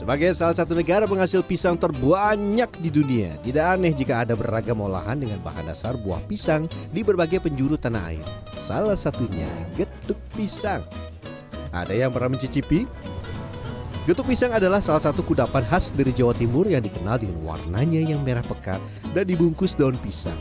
Sebagai salah satu negara penghasil pisang terbanyak di dunia, tidak aneh jika ada beragam olahan dengan bahan dasar buah pisang di berbagai penjuru tanah air. Salah satunya getuk pisang. Ada yang pernah mencicipi? Getuk pisang adalah salah satu kudapan khas dari Jawa Timur yang dikenal dengan warnanya yang merah pekat dan dibungkus daun pisang.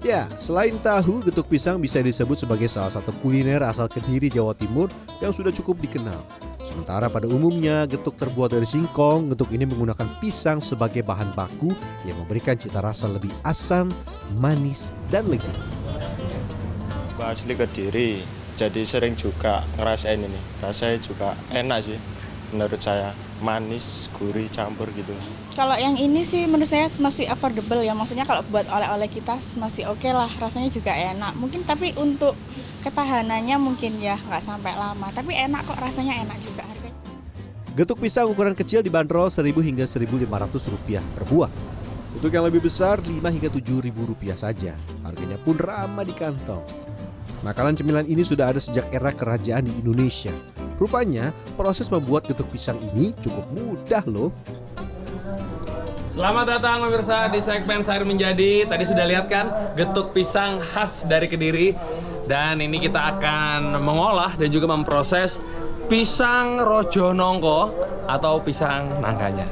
Ya, selain tahu, getuk pisang bisa disebut sebagai salah satu kuliner asal Kediri, Jawa Timur yang sudah cukup dikenal. Sementara pada umumnya getuk terbuat dari singkong, getuk ini menggunakan pisang sebagai bahan baku yang memberikan cita rasa lebih asam, manis, dan legit. Asli Kediri, jadi sering juga ngerasain ini. Rasanya juga enak sih, menurut saya. Manis, gurih, campur gitu. Kalau yang ini sih menurut saya masih affordable ya. Maksudnya kalau buat oleh-oleh kita masih oke lah. Rasanya juga enak. Mungkin tapi untuk ketahanannya mungkin ya nggak sampai lama. Tapi enak kok, rasanya enak juga harganya. Getuk pisang ukuran kecil dibanderol Rp1.000 hingga Rp1.500 per buah. Untuk yang lebih besar Rp5 hingga Rp7.000 saja. Harganya pun ramah di kantong. Makanan cemilan ini sudah ada sejak era kerajaan di Indonesia. Rupanya proses membuat getuk pisang ini cukup mudah loh. Selamat datang pemirsa di segmen Sehari Menjadi. Tadi sudah lihat kan getuk pisang khas dari Kediri. Dan ini kita akan mengolah dan juga memproses pisang rojo nongko atau pisang nangkanya.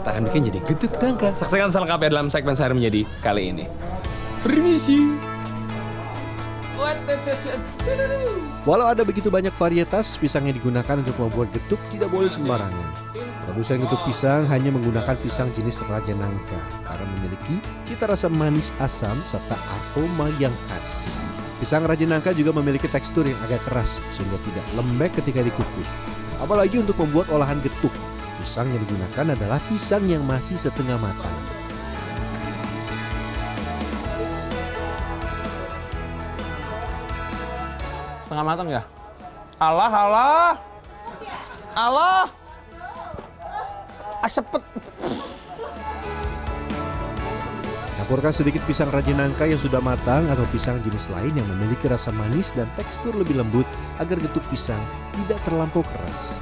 Kita akan bikin jadi getuk nangka. Saksikan selengkapnya dalam segmen Sehari Menjadi kali ini. Permisi. Walau ada begitu banyak varietas pisang yang digunakan untuk membuat getuk tidak boleh sembarangan. Produsen getuk pisang hanya menggunakan pisang jenis Raja Nangka karena memiliki cita rasa manis asam serta aroma yang khas. Pisang Raja Nangka juga memiliki tekstur yang agak keras sehingga tidak lembek ketika dikukus. Apalagi untuk membuat olahan getuk, pisang yang digunakan adalah pisang yang masih setengah matang. Setengah matang ya? Allah. Asepet. Campurkan sedikit pisang Raja Nangka yang sudah matang atau pisang jenis lain yang memiliki rasa manis dan tekstur lebih lembut agar getuk pisang tidak terlampau keras.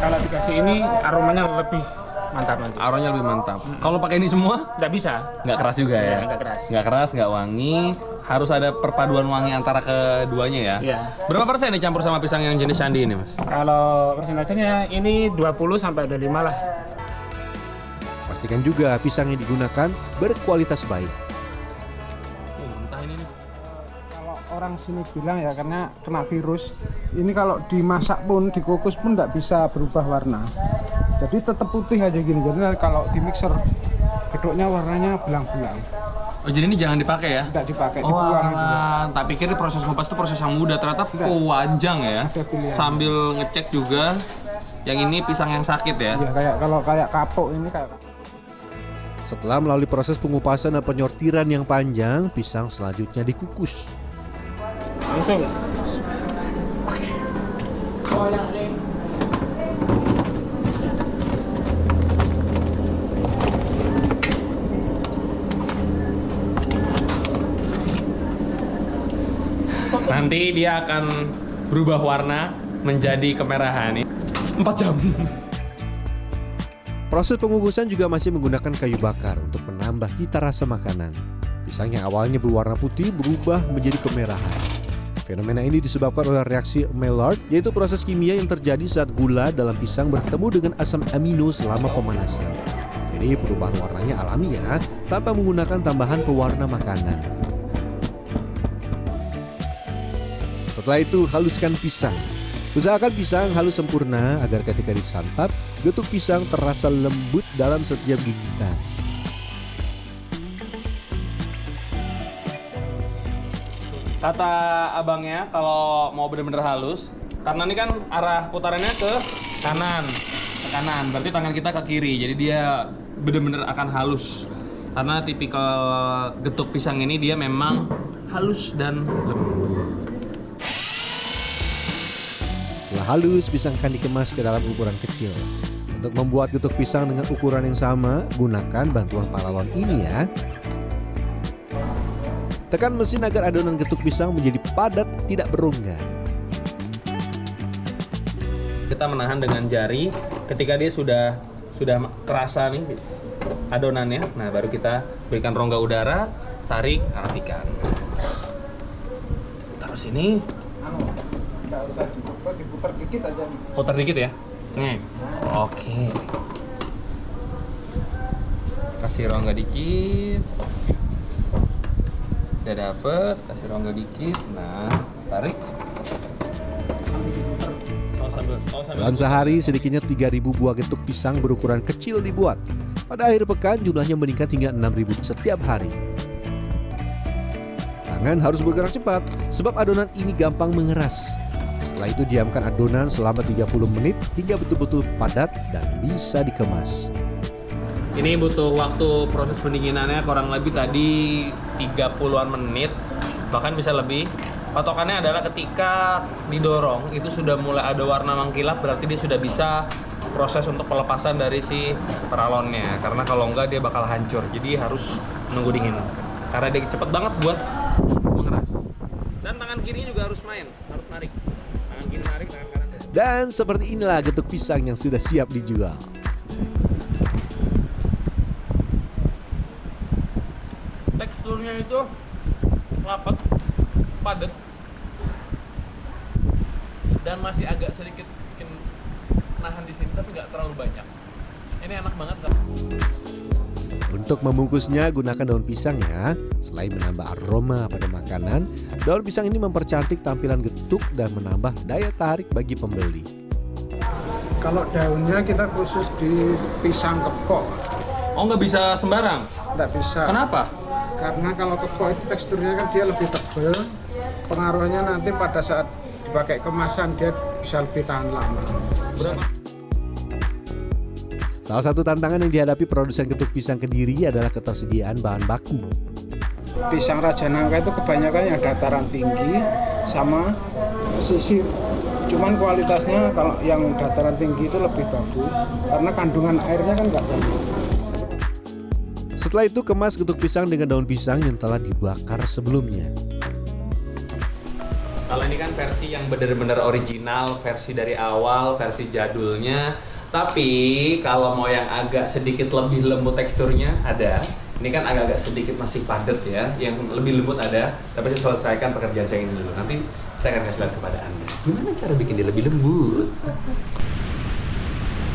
Kalau dikasih ini aromanya lebih mantap nanti. Aromanya lebih mantap. Kalau pakai ini semua Nggak bisa. nggak keras juga ya? Nggak keras. Nggak keras, nggak wangi. Harus ada perpaduan wangi antara keduanya ya? Iya. Berapa persen dicampur sama pisang yang jenis Sandi ini, Mas? Kalau persentasenya ini 20 sampai 25 lah. Pastikan juga pisang yang digunakan berkualitas baik. Entah ini nih. Kalau orang sini bilang ya karena kena virus, ini kalau dimasak pun, dikukus pun nggak bisa berubah warna. Jadi tetap putih aja gini. Jadi kalau di mixer, geduknya warnanya belang-belang. Oh, jadi ini jangan dipakai ya? Tidak dipakai, Oh, dibuang gitu. tak pikir proses ngupas itu proses yang mudah, ternyata Enggak. panjang ya. Ada pilihan. Sambil ngecek juga, yang ini pisang yang sakit ya. Ya kayak kapuk ini kayak. Setelah melalui proses pengupasan dan penyortiran yang panjang, pisang selanjutnya dikukus. Langsung. Nanti dia akan berubah warna menjadi kemerahan. 4 jam. Proses pengukusan juga masih menggunakan kayu bakar untuk menambah cita rasa makanan. Pisang yang awalnya berwarna putih berubah menjadi kemerahan. Fenomena ini disebabkan oleh reaksi Maillard, yaitu proses kimia yang terjadi saat gula dalam pisang bertemu dengan asam amino selama pemanasan. Jadi perubahan warnanya alami ya, tanpa menggunakan tambahan pewarna makanan. Setelah itu haluskan pisang. Usahakan pisang halus sempurna agar ketika disantap, getuk pisang terasa lembut dalam setiap gigitan. Kata abangnya kalau mau benar-benar halus, karena ini kan arah putarannya ke kanan, berarti tangan kita ke kiri, jadi dia benar-benar akan halus. Karena tipikal getuk pisang ini dia memang halus dan lembut. Setelah halus, pisang akan dikemas ke dalam ukuran kecil. Untuk membuat getuk pisang dengan ukuran yang sama, gunakan bantuan paralon ini ya. Tekan mesin agar adonan getuk pisang menjadi padat, tidak berongga. Kita menahan dengan jari Ketika dia sudah terasa nih adonannya, nah baru kita berikan rongga udara, tarik, rapikan. Terus ini Nggak usah diputar dikit aja nih. putar dikit ya. Nih. Oke. Kasih rongga dikit. Udah dapet, kasih rongga dikit. Nah, tarik. Dalam sehari sedikitnya 3.000 buah getuk pisang berukuran kecil dibuat. Pada akhir pekan jumlahnya meningkat hingga 6.000 setiap hari. Tangan harus bergerak cepat sebab adonan ini gampang mengeras. Setelah itu diamkan adonan selama 30 menit hingga betul-betul padat dan bisa dikemas. Ini butuh waktu proses pendinginannya kurang lebih tadi 30-an menit, bahkan bisa lebih. Patokannya adalah ketika didorong itu sudah mulai ada warna mengkilap, berarti dia sudah bisa proses untuk pelepasan dari si peralonnya. Karena kalau enggak dia bakal hancur. Jadi harus menunggu dingin. Karena dia cepet banget buat mengeras. Dan tangan kirinya juga harus main, harus narik. Tangan kiri narik, tangan kanan narik. Dan seperti inilah getuk pisang yang sudah siap dijual. Teksturnya itu rapat, padat, dan masih agak sedikit bikin nahan di sini, tapi nggak terlalu banyak. Ini enak banget kan? Untuk membungkusnya gunakan daun pisang ya. Selain menambah aroma pada makanan, daun pisang ini mempercantik tampilan getuk dan menambah daya tarik bagi pembeli. Kalau daunnya kita khusus di pisang kepok, Oh, nggak bisa sembarang? nggak bisa. Kenapa? Karena kalau kepok itu teksturnya kan dia lebih tebal, pengaruhnya nanti pada saat dipakai kemasan dia bisa lebih tahan lama. Berapa? Salah satu tantangan yang dihadapi produsen getuk pisang Kediri adalah ketersediaan bahan baku. Pisang Raja Nangka itu kebanyakan yang dataran tinggi sama sisir. Cuman kualitasnya kalau yang dataran tinggi itu lebih bagus karena kandungan airnya kan nggak banyak. Setelah itu kemas getuk pisang dengan daun pisang yang telah dibakar sebelumnya. Kalau ini kan versi yang benar-benar original, versi dari awal, versi jadulnya. Tapi kalau mau yang agak sedikit lebih lembut teksturnya ada. Ini kan agak-agak sedikit masih padat ya. Yang lebih lembut ada. Tapi saya selesaikan pekerjaan saya ini dulu. Nanti saya akan kasih lihat kepada Anda. Gimana cara bikin dia lebih lembut?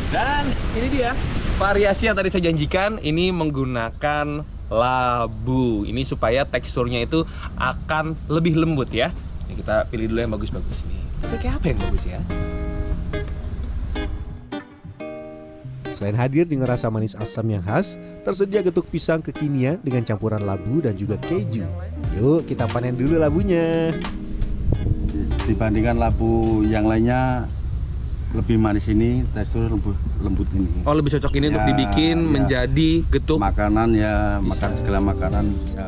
Dan ini dia variasi yang tadi saya janjikan. Ini menggunakan labu. Ini supaya teksturnya itu akan lebih lembut ya. Ini kita pilih dulu yang bagus-bagus nih. Tapi kayak apa yang bagus ya? Selain hadir dengan rasa manis asam yang khas, tersedia getuk pisang kekinian dengan campuran labu dan juga keju. Yuk kita panen dulu labunya. Dibandingkan labu yang lainnya lebih manis ini, tekstur lembut ini. Oh, lebih cocok ini untuk dibikin menjadi getuk Makanan ya, makan segala makanan bisa.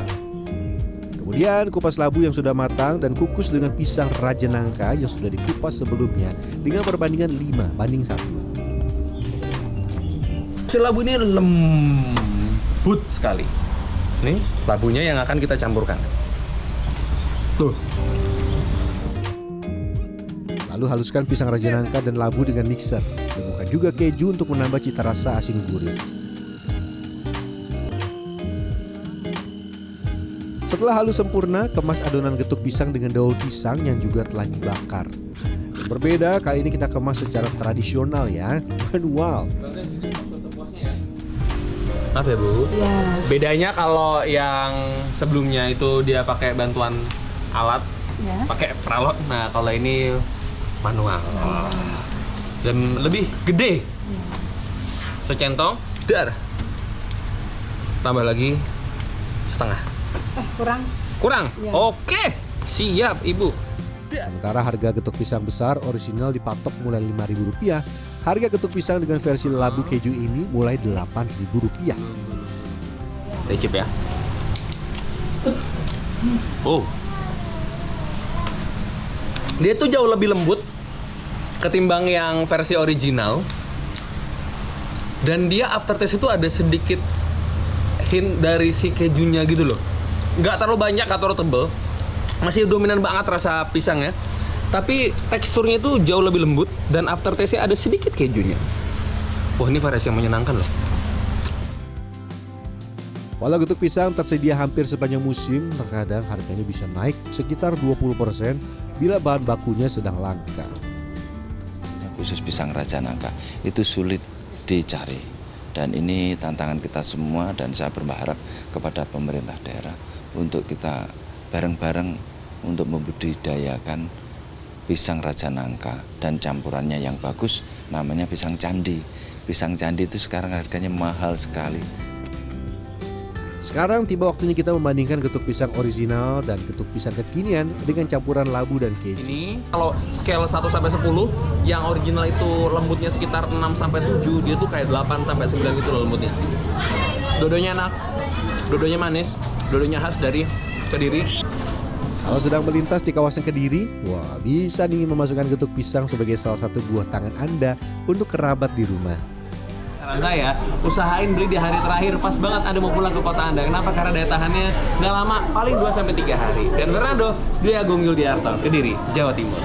Kemudian kupas labu yang sudah matang dan kukus dengan pisang Raja Nangka yang sudah dikupas sebelumnya dengan perbandingan 5:1. Si labu ini lembut sekali. Nih labunya yang akan kita campurkan. Tuh. Lalu haluskan pisang Raja Nangka dan labu dengan mixer. Tambahkan juga keju untuk menambah cita rasa asin gurih. Setelah halus sempurna, kemas adonan getuk pisang dengan daun pisang yang juga telah dibakar. Yang berbeda, kali ini kita kemas secara tradisional ya, manual. Maaf ya Bu. Ya. Bedanya kalau yang sebelumnya itu dia pakai bantuan alat, Ya. pakai peralon. Nah kalau ini manual. Dan lebih gede. Secentong, dar. Tambah lagi setengah. Kurang. Kurang? Ya. Oke, siap Ibu. Sementara harga getuk pisang besar orisinal dipatok mulai Rp5.000. Harga getuk pisang dengan versi labu keju ini mulai Rp8.000. Icip ya. Oh. Dia tuh jauh lebih lembut ketimbang yang versi original. Dan dia aftertaste itu ada sedikit hint dari si kejunya gitu loh. Nggak terlalu banyak, nggak terlalu tebel. Masih dominan banget rasa pisangnya. Tapi teksturnya itu jauh lebih lembut dan aftertaste-nya ada sedikit kejunya. Wah, ini variasi yang menyenangkan loh. Walau getuk pisang tersedia hampir sepanjang musim, terkadang harganya bisa naik sekitar 20% bila bahan bakunya sedang langka. Khusus pisang Raja Nangka itu sulit dicari, dan ini tantangan kita semua, dan saya berharap kepada pemerintah daerah untuk kita bareng-bareng untuk membudidayakan pisang Raja Nangka, dan campurannya yang bagus namanya pisang candi. Pisang candi itu sekarang harganya mahal sekali. Sekarang tiba waktunya kita membandingkan getuk pisang original dan getuk pisang kekinian dengan campuran labu dan keju. Ini kalau scale 1 sampai 10, yang original itu lembutnya sekitar 6 sampai 7, dia tuh kayak 8 sampai 9 gitu loh lembutnya. Dodonya enak, dodonya manis, dodonya khas dari Kediri. Kalau sedang melintas di kawasan Kediri, wah bisa nih memasukkan getuk pisang sebagai salah satu buah tangan Anda untuk kerabat di rumah. Saran saya, usahain beli di hari terakhir pas banget Anda mau pulang ke kota Anda. Kenapa? Karena daya tahannya nggak lama, paling 2 sampai 3 hari. Dan Fernando, Dwi Agung Yuldiarto, Kediri, Jawa Timur.